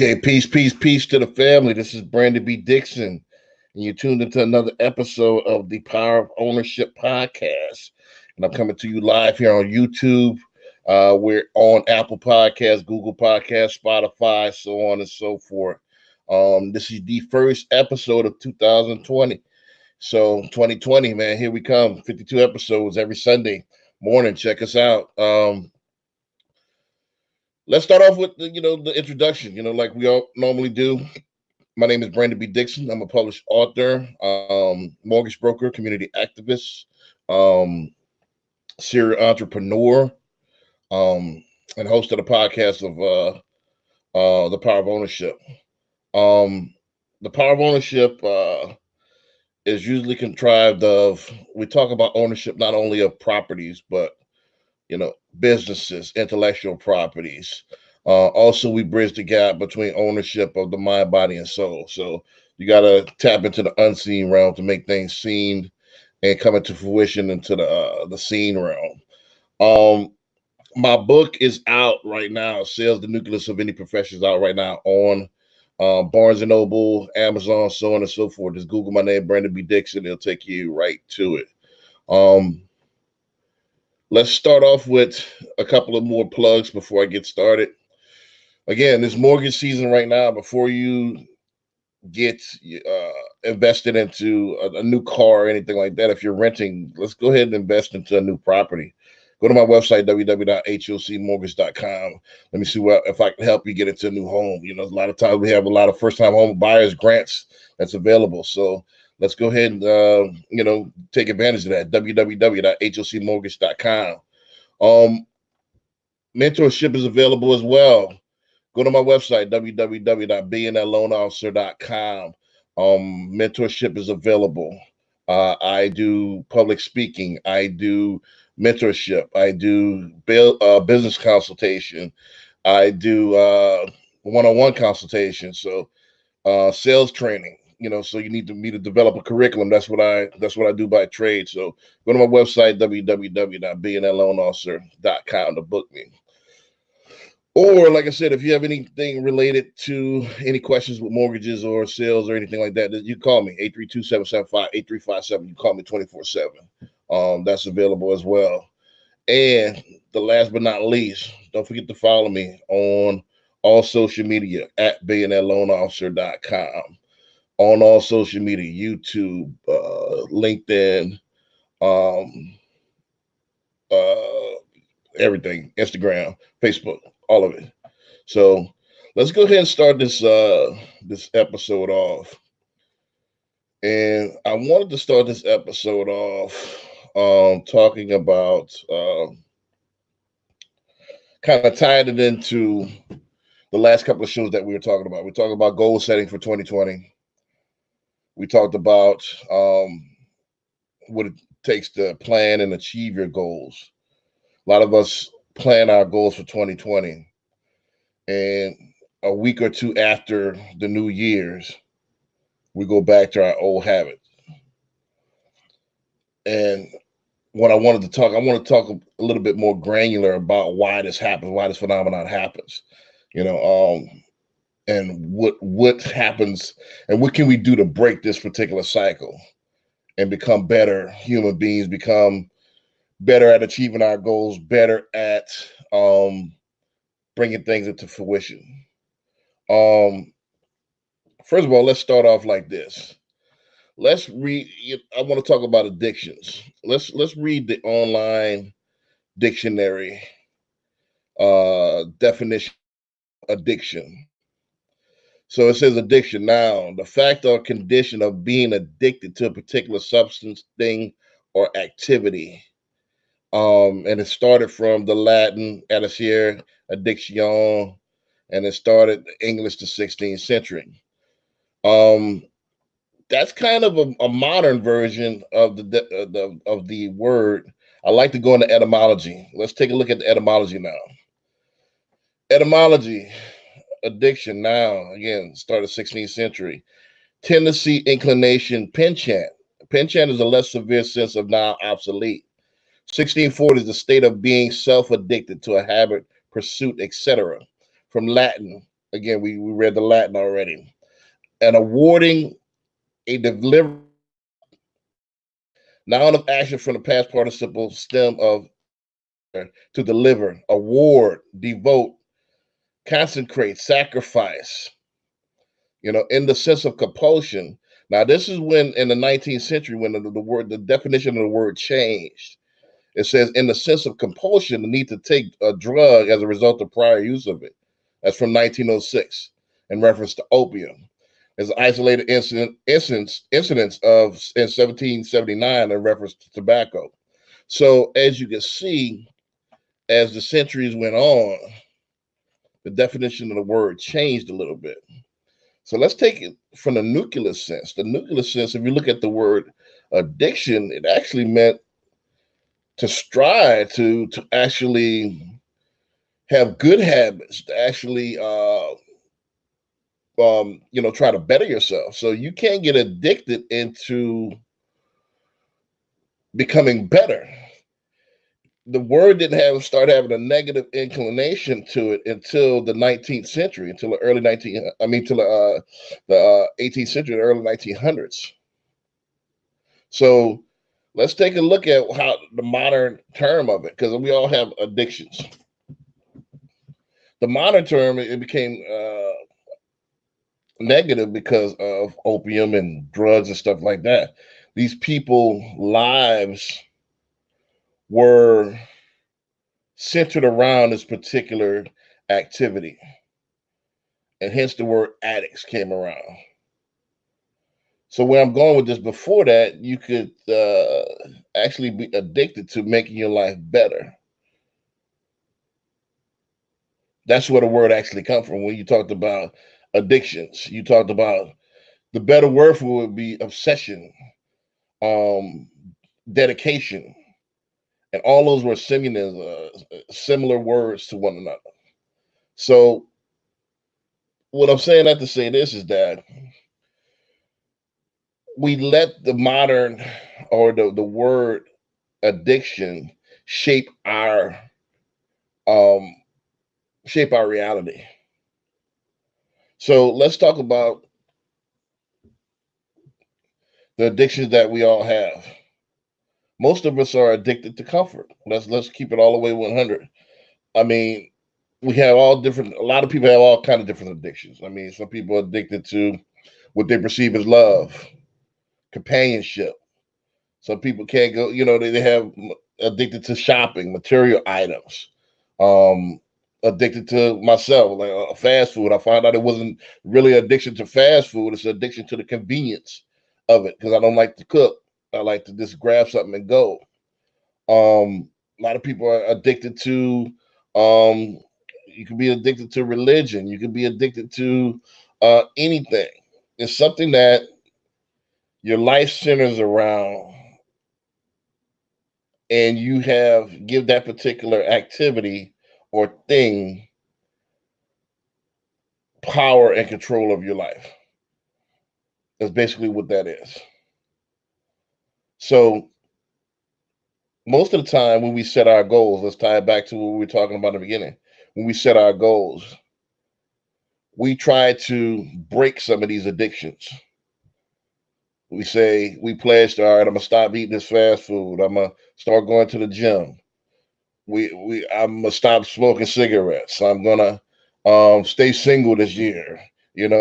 Okay, peace to the family. This is Brandon B. Dixon, and you're tuned into another episode of the Power of Ownership podcast. And I'm coming to you live here on YouTube. We're on Apple Podcasts, Google Podcasts, Spotify, so on and so forth. This is the first episode of 2020. So 2020, man, here we come. 52 episodes every Sunday morning. Check us out. Let's start off with the introduction. Like we all normally do. My name is Brandon B. Dixon. I'm a published author, mortgage broker, community activist, um, serial entrepreneur, and host of the podcast of The Power of Ownership. Um, the Power of Ownership is usually contrived of. We talk about ownership not only of properties, but businesses, intellectual properties. Also, we bridge the gap between ownership of the mind, body, and soul. So you got to tap into the unseen realm to make things seen and come into fruition into the seen realm. Um, my book is out right now. Sales, the nucleus of any profession, is out right now on Barnes and Noble, Amazon, so on and so forth. Just Google my name, Brandon B. Dixon. It'll take you right to it. Um, Let's start off with a couple of more plugs before I get started. Again, this mortgage season right now, before you get invested into a new car or anything like that, if you're renting, let's go ahead and invest into a new property. Go to my website, www.hocmortgage.com. Let me see if I can help you get into a new home. A lot of times we have a lot of first-time home buyers grants that's available. So let's go ahead and take advantage of that. www.hocmortgage.com. Mentorship is available as well. Go to my website, www.beingthatloanofficer.com. Mentorship is available. I do public speaking. I do mentorship. I do business consultation. I do one-on-one consultation. So sales training. So you need me to develop a curriculum. That's what I do by trade. So go to my website, www.beingthatloanofficer.com to book me. Or, like I said, if you have anything related to any questions with mortgages or sales or anything like that, you call me, 832-775-8357. You call me 24/7. That's available as well. And the last but not least, don't forget to follow me on all social media at beingthatloanofficer.com. On all social media, YouTube, LinkedIn, everything, Instagram, Facebook, all of it. So let's go ahead and start this episode off. And I wanted to start this episode off talking about kind of tying it into the last couple of shows that we were talking about. We talked about goal setting for 2020. We talked about what it takes to plan and achieve your goals. A lot of us plan our goals for 2020, and a week or two after the New Year's, we go back to our old habits. And what I want to talk a little bit more granular about why this happens, why this phenomenon happens, and what happens, and what can we do to break this particular cycle and become better human beings, become better at achieving our goals, better at bringing things into fruition. First of all, let's start off like this. Let's read. I want to talk about addictions. Let's read the online dictionary definition of addiction. So it says addiction, noun, the fact or condition of being addicted to a particular substance, thing, or activity. And it started from the Latin addicere, addiction, and it started English the 16th century. That's kind of a modern version of the word. I like to go into etymology. Let's take a look at the etymology now. Etymology, addiction, now again, started 16th century. Tendency, inclination, penchant. Penchant is a less severe sense of now obsolete. 1640 is the state of being self-addicted to a habit, pursuit, etc. From Latin, Again, we read the Latin already. And awarding a deliver noun of action from the past participle stem of to deliver, award, devote, consecrate, sacrifice, in the sense of compulsion. Now, this is when in the 19th century, when the definition of the word changed. It says, in the sense of compulsion, the need to take a drug as a result of prior use of it. That's from 1906 in reference to opium. There's an isolated incidents of in 1779 in reference to tobacco. So as you can see, as the centuries went on, the definition of the word changed a little bit. So let's take it from the nuclear sense. The nuclear sense, if you look at the word addiction, it actually meant to strive to actually have good habits, to actually try to better yourself. So you can't get addicted into becoming better. The word didn't start having a negative inclination to it until the 19th century, until the early 19 I mean till the 18th century, the early 1900s. So let's take a look at how the modern term of it, because we all have addictions. The modern term, it became negative because of opium and drugs and stuff like that. These people lives were centered around this particular activity, and hence the word addicts came around. So where I'm going with this, before that, you could actually be addicted to making your life better. That's where the word actually comes from. When you talked about addictions, you talked about, the better word for it would be obsession, um, dedication, and all those were similar words to one another. So what I'm saying that to say this is that we let the modern, or the word addiction shape our um reality. So let's talk about the addictions that we all have. Most of us are addicted to comfort. Let's keep it all the way 100. I mean, we have all different. A lot of people have all kind of different addictions. I mean, some people are addicted to what they perceive as love, companionship. Some people can't go. They have addicted to shopping, material items. Um, Addicted to myself, like fast food. I found out it wasn't really addiction to fast food. It's addiction to the convenience of it, because I don't like to cook. I like to just grab something and go. A lot of people are addicted to. You can be addicted to religion. You can be addicted to anything. It's something that your life centers around, and you give that particular activity or thing power and control of your life. That's basically what that is. So most of the time when we set our goals, let's tie it back to what we were talking about in the beginning. When we set our goals, we try to break some of these addictions. We say, we pledged, all right, I'm gonna stop eating this fast food. I'm gonna start going to the gym. I'm gonna stop smoking cigarettes. I'm gonna stay single this year.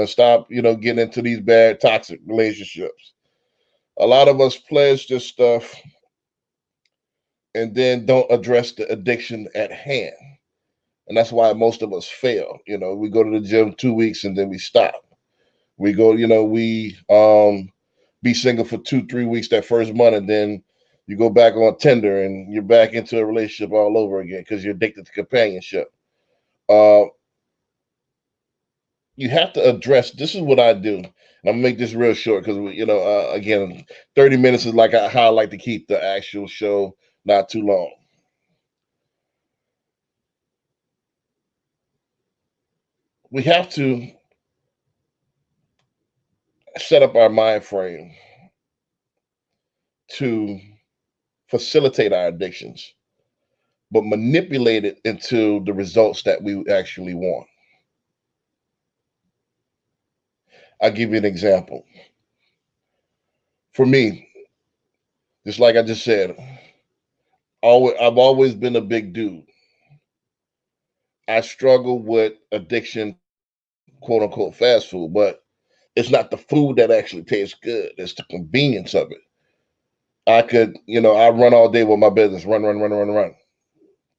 Stop, getting into these bad toxic relationships. A lot of us pledge this stuff and then don't address the addiction at hand. And that's why most of us fail. We go to the gym 2 weeks and then we stop. We go, we be single for 2-3 weeks that first month, and then you go back on Tinder and you're back into a relationship all over again because you're addicted to companionship. Uh, you have to address. This is what I do, and I'm gonna make this real short because again, 30 minutes is like how I like to keep the actual show not too long. We have to set up our mind frame to facilitate our addictions, but manipulate it into the results that we actually want. I'll give you an example. For me, just like I just said, I've always been a big dude. I struggle with addiction to quote unquote fast food, but it's not the food that actually tastes good. It's the convenience of it. I could, I run all day with my business, run, run, run, run, run.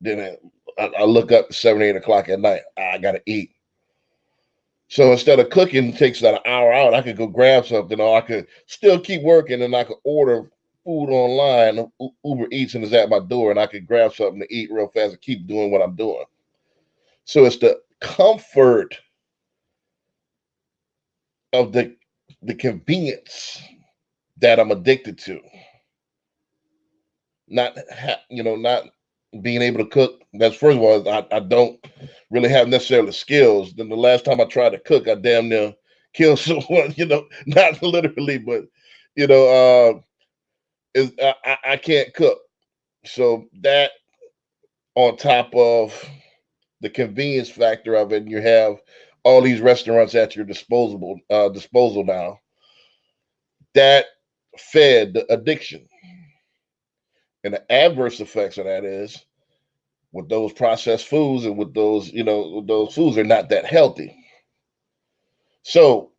Then I look up 7, 8 o'clock at night. I gotta eat. So instead of cooking, it takes about an hour out. I could go grab something, or I could still keep working, and I could order food online. Uber Eats, and it's at my door, and I could grab something to eat real fast and keep doing what I'm doing. So it's the comfort of the convenience that I'm addicted to. Not being able to cook. That's first of all, I don't really have necessarily skills. Then the last time I tried to cook, I damn near killed someone. Not literally, but you know, is I can't cook. So that on top of the convenience factor of it, and you have all these restaurants at your disposal now. That fed the addiction, and the adverse effects of that is with those processed foods and with those foods are not that healthy. So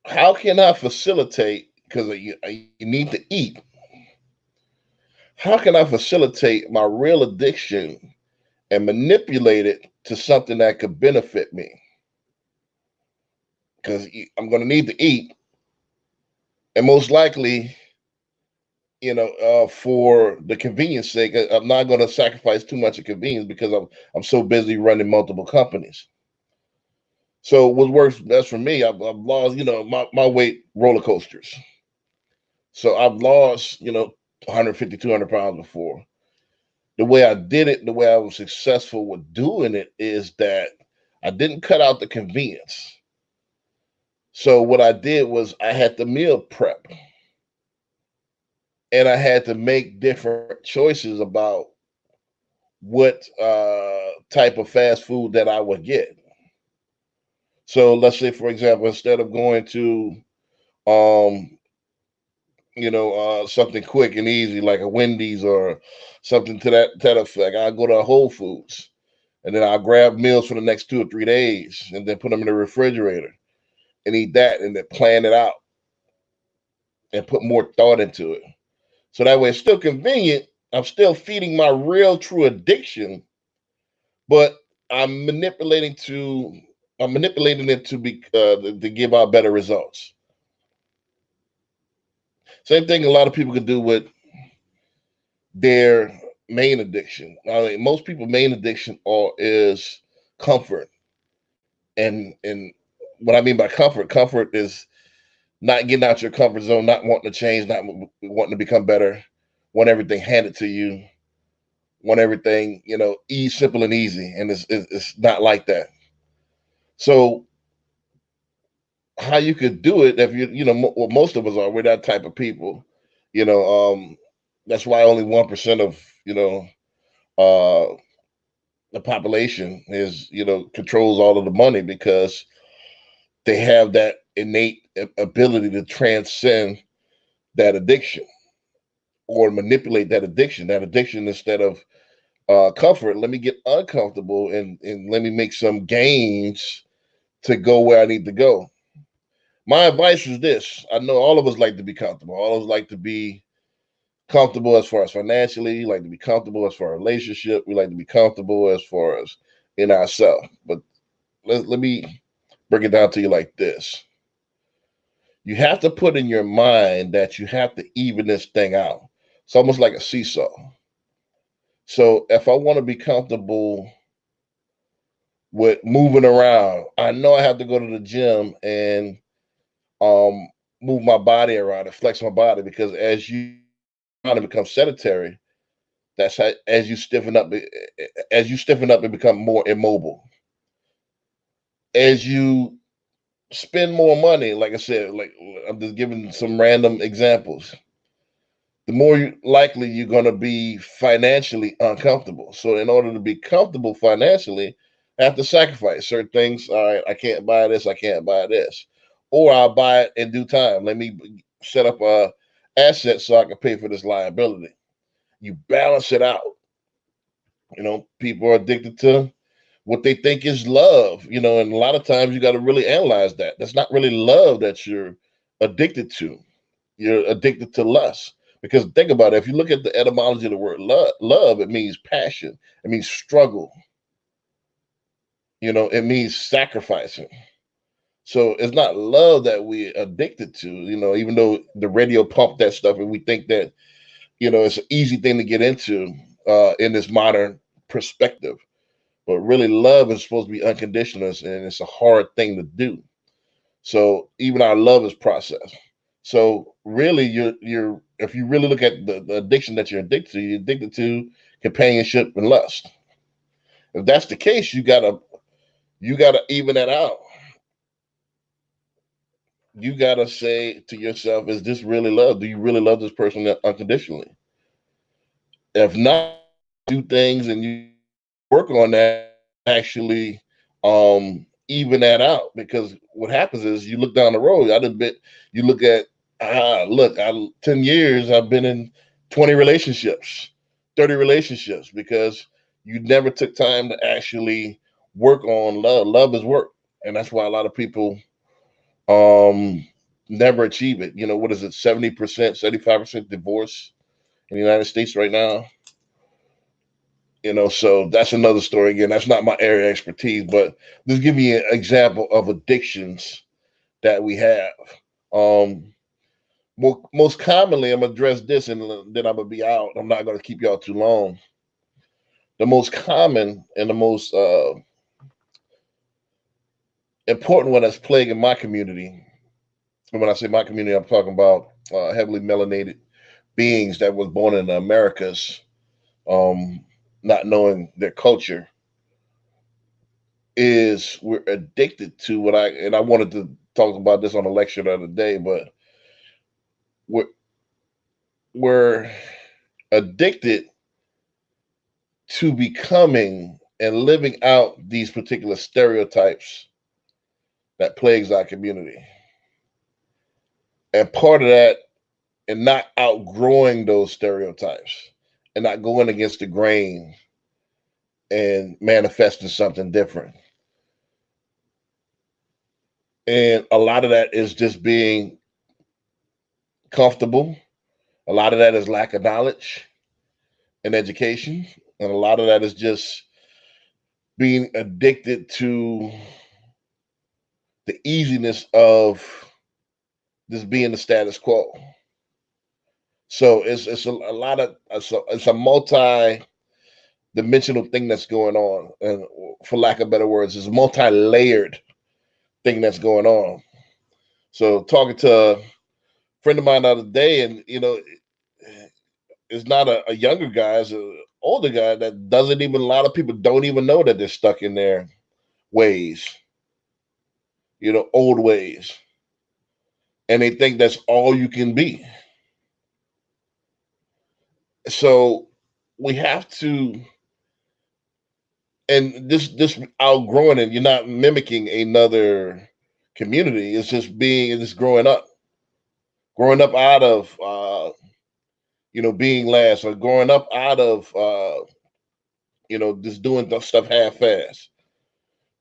how can I facilitate, because you need to eat, how can I facilitate my real addiction and manipulate it to something that could benefit me? Because I'm going to need to eat, and most likely, for the convenience sake, I'm not going to sacrifice too much of convenience because I'm so busy running multiple companies. So what works best for me, I've lost, my weight roller coasters. So I've lost, 150, 200 pounds before. The way I did it, the way I was successful with doing it is that I didn't cut out the convenience. So what I did was I had to meal prep, and I had to make different choices about what type of fast food that I would get. So let's say, for example, instead of going to um, something quick and easy like a Wendy's or something to that effect, I go to a Whole Foods, and then I'll grab meals for the next 2 or 3 days, and then put them in the refrigerator and eat that, and then plan it out and put more thought into it. So that way, it's still convenient. I'm still feeding my real true addiction, but I'm manipulating it to be to give out better results. Same thing a lot of people could do with their main addiction. I mean, most people' main addiction is comfort, and what I mean by comfort is not getting out your comfort zone, not wanting to change, not wanting to become better, want everything handed to you, want everything simple and easy, and it's not like that. So how you could do it if well, most of us are, we're that type of people, you know um that's why only 1% of uh the population is controls all of the money, because they have that innate ability to transcend that addiction or manipulate that addiction instead of comfort. Let me get uncomfortable, and let me make some gains to go where I need to go. My advice is this: I know all of us like to be comfortable. All of us like to be comfortable as far as financially, like to be comfortable as far as relationship. We like to be comfortable as far as in ourselves. But let me break it down to you like this. You have to put in your mind that you have to even this thing out. It's almost like a seesaw. So if I want to be comfortable with moving around, I know I have to go to the gym and um move my body around and flex my body, because as you kind of become sedentary, that's how as you stiffen up and become more immobile. As you spend more money, like I said, like I'm just giving some random examples, the more likely you're going to be financially uncomfortable. So in order to be comfortable financially, I have to sacrifice certain things. All right, I can't buy this, I can't buy this. or I'll buy it in due time. Let me set up a asset so I can pay for this liability. You balance it out. People are addicted to what they think is love, and a lot of times you got to really analyze that. That's not really love that you're addicted to. You're addicted to lust. Because think about it, if you look at the etymology of the word love, it means passion, it means struggle, it means sacrificing. So it's not love that we're addicted to, even though the radio pump that stuff and we think that, it's an easy thing to get into in this modern perspective. But really, love is supposed to be unconditional, and it's a hard thing to do. So even our love is process. So really, you're if you really look at the addiction that you're addicted to companionship and lust. If that's the case, you gotta even that out. You gotta say to yourself, is this really love? Do you really love this person unconditionally? If not, do things and you work on that, actually even that out. Because what happens is you look down the road, you look at, look, 10 years, I've been in 20 relationships, 30 relationships, because you never took time to actually work on love. Love is work. And that's why a lot of people um, never achieve it. What is it, 70%, 75% divorce in the United States right now? So that's another story. Again, that's not my area of expertise, but just give me an example of addictions that we have. Um, most commonly, I'm gonna address this, and then I'm gonna be out. I'm not gonna keep y'all too long. The most common and the most important one that's plaguing my community, and when I say my community, I'm talking about heavily melanated beings that was born in the Americas, um, not knowing their culture, is we're addicted to I wanted to talk about this on a lecture the other day, but we're we're addicted to becoming and living out these particular stereotypes that plagues our community. And part of that, and not outgrowing those stereotypes and not going against the grain and manifesting something different. And a lot of that is just being comfortable. A lot of that is lack of knowledge and education. And a lot of that is just being addicted to the easiness of just being the status quo. So it's a lot of it's a multi-dimensional thing that's going on, and for lack of better words, it's a multi-layered thing that's going on. So talking to a friend of mine the other day, and it's not a younger guy, it's an older guy that doesn't even, a lot of people don't even know that they're stuck in their ways, old ways, and they think that's all you can be. So we have to, and this outgrowing it, you're not mimicking another community. It's just it's growing up out of being last, or growing up out of just doing the stuff half-ass,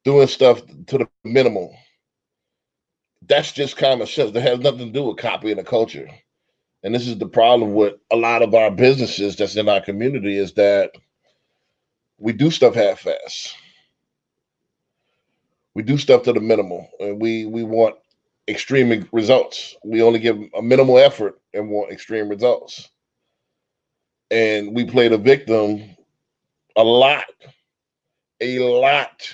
doing stuff to the minimal. That's just common sense. That has nothing to do with copying the culture. And this is the problem with a lot of our businesses that's in our community, is that we do stuff half-ass. We do stuff to the minimal, and we want extreme results. We only give a minimal effort and want extreme results. And we play the victim a lot, a lot.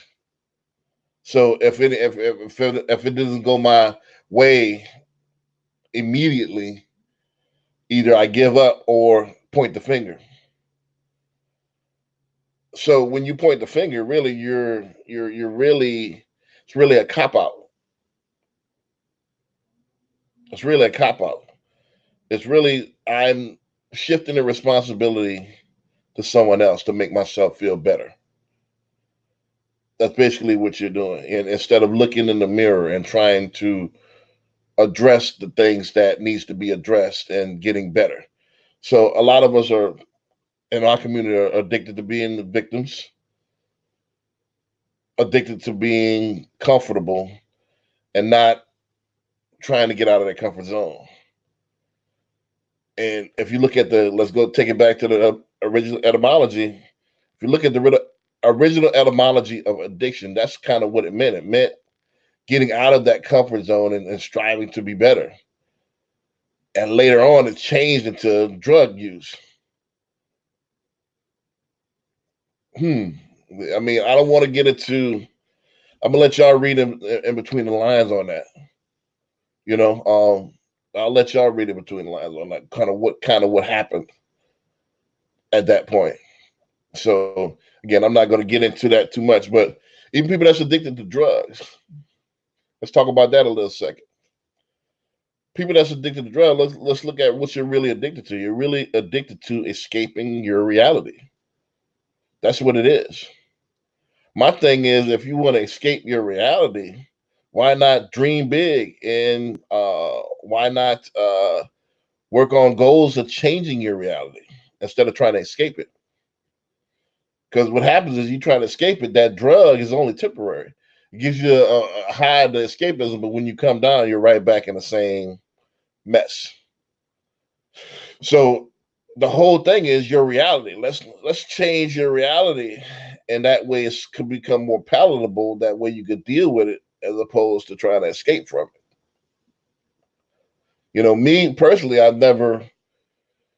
So if it doesn't go my way immediately, either I give up or point the finger. So when you point the finger, really, you're really, it's really a cop out. It's really a cop out. It's really, I'm shifting the responsibility to someone else to make myself feel better. That's basically what you're doing. And instead of looking in the mirror and trying to address the things that needs to be addressed and getting better. So a lot of us are in our community are addicted to being the victims, addicted to being comfortable and not trying to get out of their comfort zone. And if you look at let's go take it back to the original etymology. If you look at the original etymology of addiction, that's kind of what it meant. It meant getting out of that comfort zone and striving to be better. And later on, it changed into drug use. I mean, I don't want to get into. I'm gonna let y'all read in between the lines on that. You know, I'll let y'all read in between the lines on that kind of what happened at that point. So again, I'm not going to get into that too much, but even people that's addicted to drugs, let's talk about that a little second. People that's addicted to drugs, let's look at what you're really addicted to. You're really addicted to escaping your reality. That's what it is. My thing is, if you want to escape your reality, why not dream big and why not work on goals of changing your reality instead of trying to escape it? Because what happens is you try to escape it, that drug is only temporary. It gives you a high to escapism, but when you come down, you're right back in the same mess. So the whole thing is your reality. Let's change your reality, and that way it could become more palatable. That way you could deal with it as opposed to trying to escape from it. You know, me personally, I've never,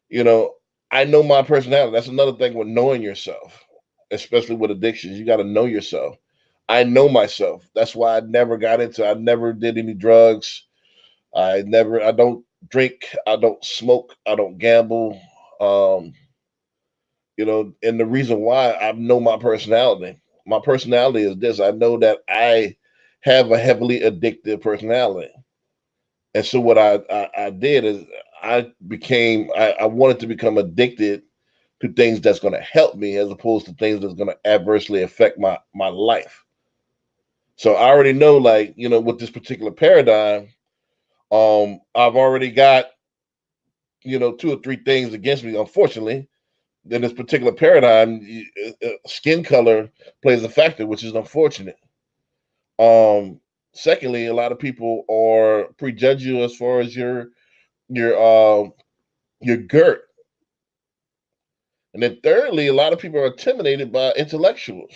you know, I know my personality. That's another thing with knowing yourself, especially with addictions. You got to know yourself. I know myself. That's why I never did any drugs. I don't drink, I don't smoke, I don't gamble. Um, and the reason why I know my personality is this. I know that I have a heavily addictive personality. And so what I did is I wanted to become addicted to things that's going to help me as opposed to things that's going to adversely affect my life. So I already know, like, with this particular paradigm, I've already got, two or three things against me, unfortunately. In this particular paradigm, skin color plays a factor, which is unfortunate. Secondly, a lot of people are prejudge you as far as your GERT. And then thirdly, a lot of people are intimidated by intellectuals.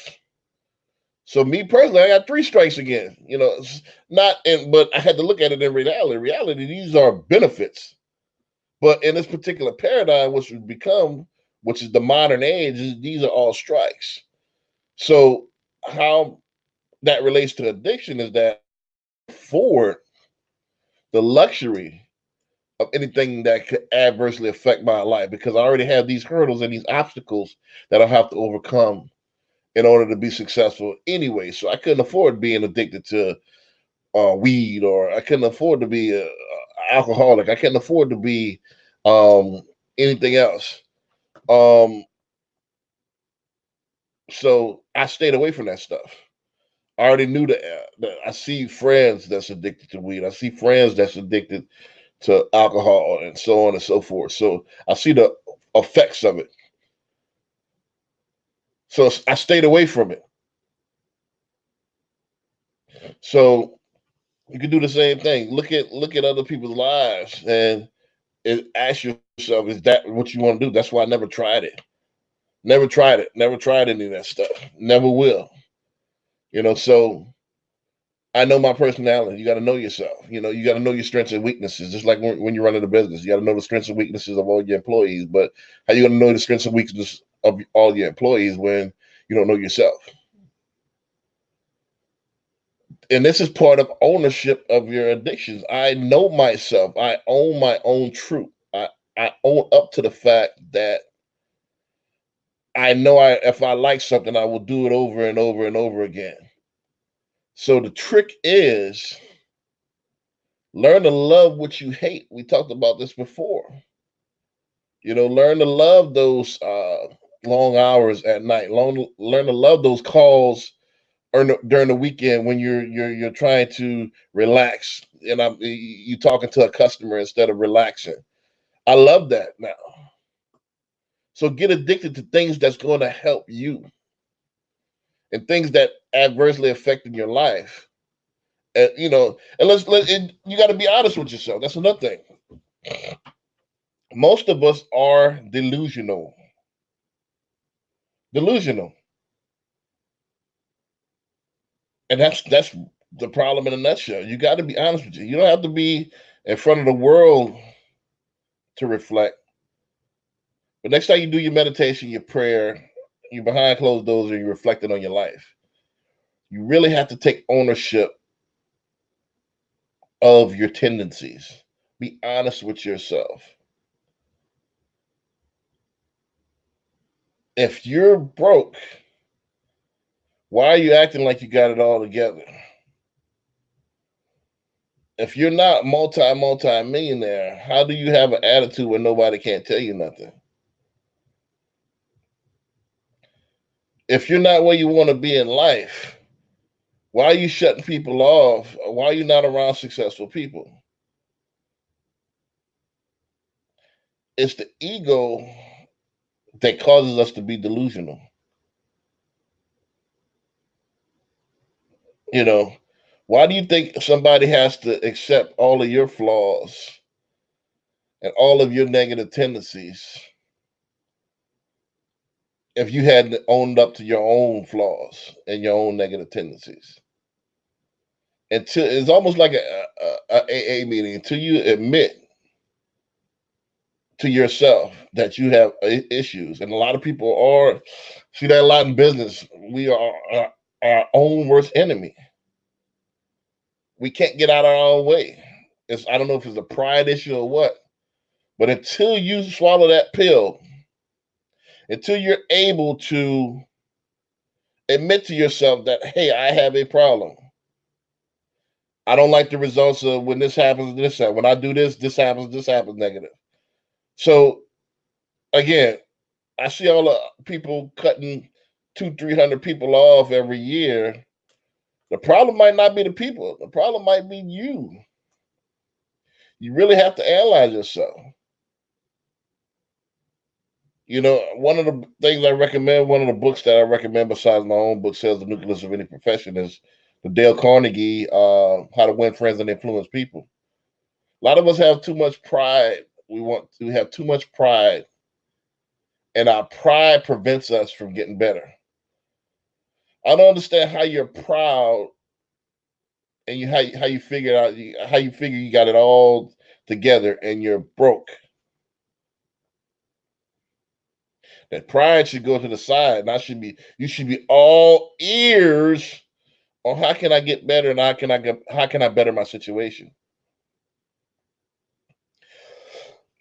So me personally, I got three strikes again. It's but I had to look at it in reality. Reality, these are benefits. But in this particular paradigm, which is the modern age, these are all strikes. So how that relates to addiction is that for the luxury of anything that could adversely affect my life, because I already have these hurdles and these obstacles that I have to overcome in order to be successful anyway. So I couldn't afford being addicted to weed, or I couldn't afford to be a alcoholic. I couldn't afford to be anything else. So I stayed away from that stuff. I already knew that I see friends that's addicted to weed. I see friends that's addicted to alcohol and so on and so forth. So I see the effects of it. So I stayed away from it. So you can do the same thing. Look at other people's lives and ask yourself, is that what you want to do? That's why I never tried it. Never tried it. Never tried any of that stuff. Never will. So I know my personality. You got to know yourself. You got to know your strengths and weaknesses. Just like when you're running a business, you got to know the strengths and weaknesses of all your employees. But how you going to know the strengths and weaknesses of all your employees when you don't know yourself? And this is part of ownership of your addictions. I know myself. I own my own truth. I own up to the fact that I know if I like something, I will do it over and over and over again. So the trick is learn to love what you hate. We talked about this before. Learn to love those long hours at night. Learn to love those calls during the weekend when you're trying to relax, and you talking to a customer instead of relaxing. I love that now. So get addicted to things that's going to help you and things that adversely affecting your life. And and and you got to be honest with yourself. That's another thing. Most of us are delusional. Delusional. And that's the problem in a nutshell. You got to be honest with you. You don't have to be in front of the world to reflect. But next time you do your meditation, your prayer, you behind closed doors, and you're reflecting on your life, you really have to take ownership of your tendencies. Be honest with yourself. If you're broke, why are you acting like you got it all together? If you're not multi millionaire, how do you have an attitude where nobody can't tell you nothing? If you're not where you want to be in life, why are you shutting people off? Why are you not around successful people? It's the ego that causes us to be delusional. You know, why do you think somebody has to accept all of your flaws and all of your negative tendencies if you hadn't owned up to your own flaws and your own negative tendencies? Until it's almost like a AA meeting until you admit to yourself that you have issues, and a lot of people are see that a lot in business. We are our own worst enemy. We can't get out of our own way. It's I don't know if it's a pride issue or what, but until you swallow that pill, until you're able to admit to yourself that hey, I have a problem. I don't like the results of when this happens, this happens. When I do this, this happens negative. So again, I see all the people cutting 300 people off every year. The problem might not be the people. The problem might be you. You really have to analyze yourself. One of the things I recommend, one of the books that I recommend besides my own book, Sales the Nucleus of Any Profession, is the Dale Carnegie, How to Win Friends and Influence People. A lot of us have too much pride. We have too much pride, and our pride prevents us from getting better. I don't understand how you're proud and how you figure out how you figure you got it all together and you're broke. That pride should go to the side, and you should be all ears on how can I get better and how can I better my situation.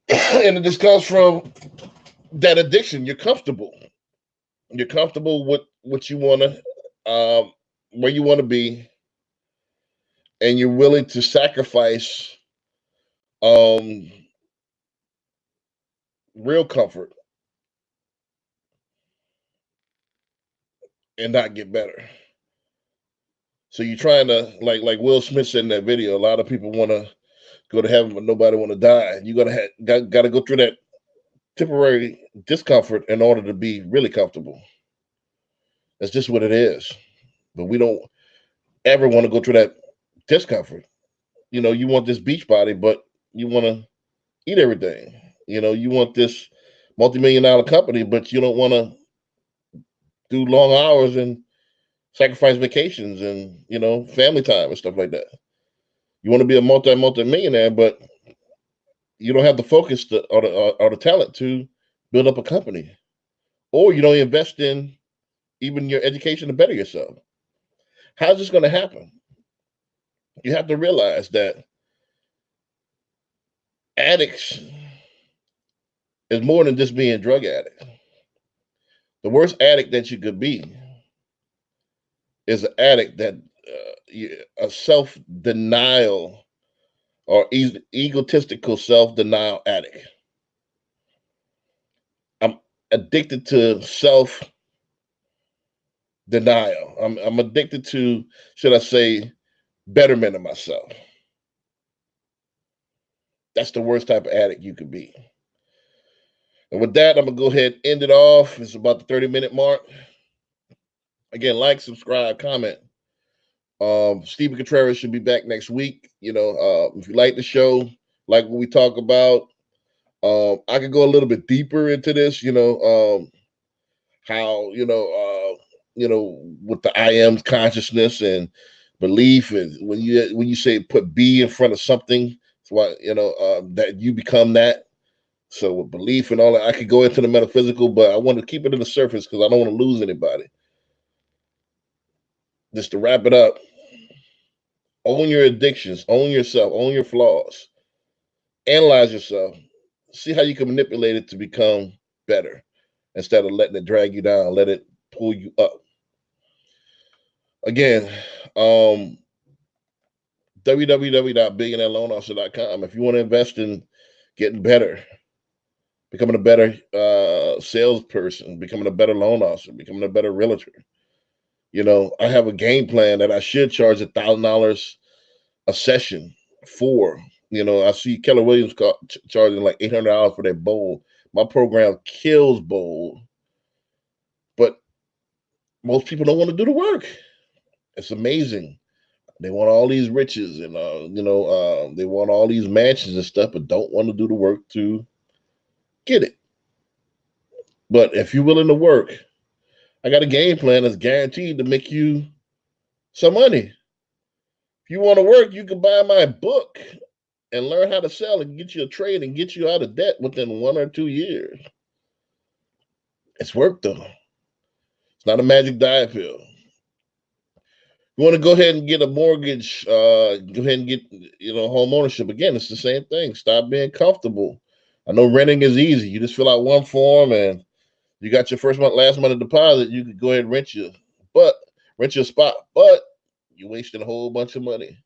And it just comes from that addiction. You're comfortable. You're comfortable with what you want to, where you want to be, and you're willing to sacrifice um, real comfort and not get better. So you're trying to like Will Smith said in that video. A lot of people want to go to heaven, but nobody want to die. You got to go through that temporary discomfort in order to be really comfortable. That's just what it is. But we don't ever want to go through that discomfort. You want this beach body, but you want to eat everything. You want this multi-million-dollar company, but you don't want to do long hours and sacrifice vacations and family time and stuff like that. You want to be a multi-millionaire, but you don't have the focus or the talent to build up a company, or you don't invest in even your education to better yourself. How's this going to happen? You have to realize that addicts is more than just being a drug addict. The worst addict that you could be is an addict that a self denial or egotistical self denial addict. I'm addicted to self denial. I'm addicted to, should I say, betterment of myself. That's the worst type of addict you could be. And with that, I'm gonna go ahead and end it off. It's about the 30-minute mark. Again, like, subscribe, comment. Stephen Contreras should be back next week. If you like the show, like what we talk about, I could go a little bit deeper into this. How with the I am consciousness and belief, and when you say put B in front of something, it's why that you become that. So with belief and all that, I could go into the metaphysical, but I want to keep it in the surface because I don't want to lose anybody. Just to wrap it up, own your addictions, own yourself, own your flaws, analyze yourself, see how you can manipulate it to become better instead of letting it drag you down, let it pull you up. Again, www.billionaireloanofficer.com. If you want to invest in getting better, becoming a better salesperson, becoming a better loan officer, becoming a better realtor. I have a game plan that I should charge $1,000 a session for. I see Keller Williams charging like $800 for that bowl. My program kills bowl, but most people don't want to do the work. It's amazing. They want all these riches and they want all these mansions and stuff, but don't want to do the work to get it. But if you're willing to work, I got a game plan that's guaranteed to make you some money. If you want to work, you can buy my book and learn how to sell and get you a trade and get you out of debt within 1 or 2 years. It's work though. It's not a magic diet pill. You want to go ahead and get a mortgage, go ahead and get home ownership. Again, it's the same thing. Stop being comfortable. I know renting is easy. You just fill out one form and you got your last month of deposit. You could go ahead and rent your spot, but you wasted a whole bunch of money.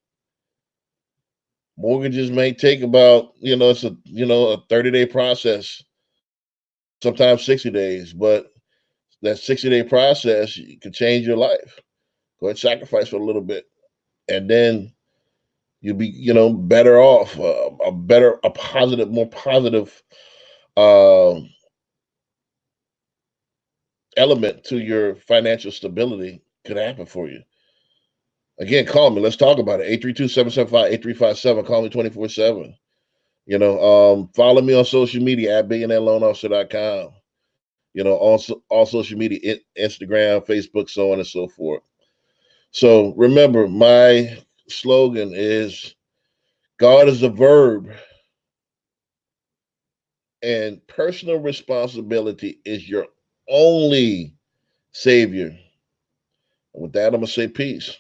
Mortgages may take about, it's a 30-day process, sometimes 60 days, but that 60-day process can change your life. Go ahead and sacrifice for a little bit, and then you'll be, better off, more positive element to your financial stability could happen for you. Again, call me. Let's talk about it. 832-775-8357. Call me 24/7. Follow me on social media at billionaireloanofficer.com. Also all social media, Instagram, Facebook, so on and so forth. So remember, my slogan is God is a verb and personal responsibility is your only savior. And with that, I'm going to say peace.